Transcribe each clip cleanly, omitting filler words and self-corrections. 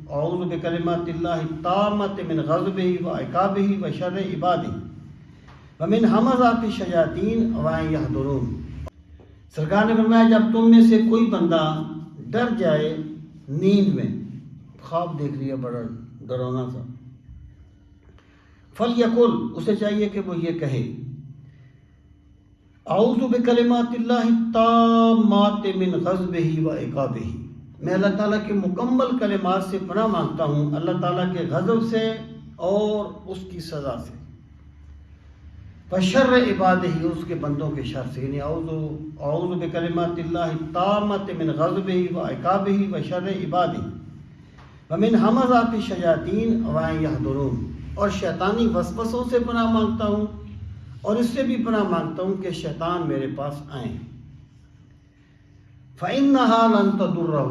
اعوذ بکلمات اللہ التامۃ من غضبہ وعقابہ وشر عبادہ ومن ہمزات الشیاطین وان یحضرون۔ سرکار نے فرمایا جب تم میں سے کوئی بندہ ڈر جائے نیند میں، خواب دیکھ لیا بڑا ڈرانا سا، فلیقل، اسے چاہیے کہ وہ یہ کہے اعوذ بکلمات اللہ التامات من غضبہ وعقابہ، میں اللہ تعالیٰ کے مکمل کلمات سے پناہ مانگتا ہوں اللہ تعالیٰ کے غضب سے اور اس کی سزا سے، وشر عبادہ، اس کے بندوں کے شر سے، یعنی اعوذ بکلمات اللہ التامات من غضبہ وعقابہ وشر عبادہ ومن ہمزات الشیاطین وان یحضرون، اور شیطانی وسوسوں سے پناہ مانگتا ہوں اور اس سے بھی پناہ مانگتا ہوں کہ شیطان میرے پاس آئیں۔ فإنها لن تضرہ،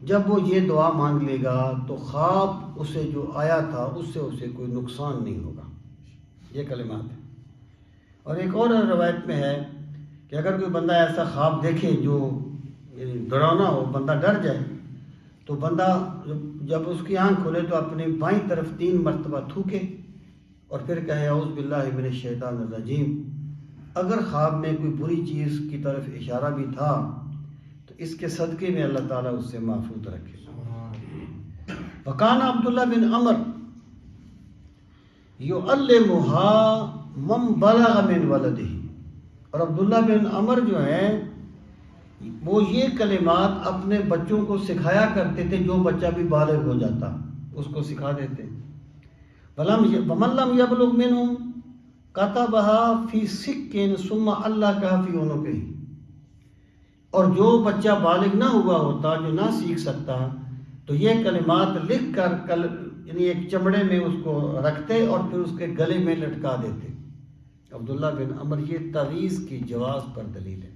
جب وہ یہ دعا مانگ لے گا تو خواب اسے جو آیا تھا اس سے اسے کوئی نقصان نہیں ہوگا۔ یہ کلمات ہیں۔ اور ایک اور روایت میں ہے کہ اگر کوئی بندہ ایسا خواب دیکھے جو ڈرانا ہو، بندہ ڈر جائے، تو بندہ جب اس کی آنکھ کھلے تو اپنی بائیں طرف 3 مرتبہ تھوکے اور پھر کہے اعوذ باللہ من الشیطان الرجیم۔ اگر خواب میں کوئی بری چیز کی طرف اشارہ بھی تھا تو اس کے صدقے میں اللہ تعالیٰ اس سے محفوظ رکھے۔ وکان عبداللہ بن عمر یعلمها من بلغ من ولدہ، اور عبداللہ بن عمر جو ہیں وہ یہ کلمات اپنے بچوں کو سکھایا کرتے تھے، جو بچہ بھی بالغ ہو جاتا اس کو سکھا دیتے۔ ومن لم یبلغ منہم کتبها فی سک ثم علقها فی عنقہ، اور جو بچہ بالغ نہ ہوا ہوتا، جو نہ سیکھ سکتا، تو یہ کلمات لکھ کر یعنی ایک چمڑے میں اس کو رکھتے اور پھر اس کے گلے میں لٹکا دیتے۔ عبداللہ بن عمر، یہ تعویذ کی جواز پر دلیل ہے۔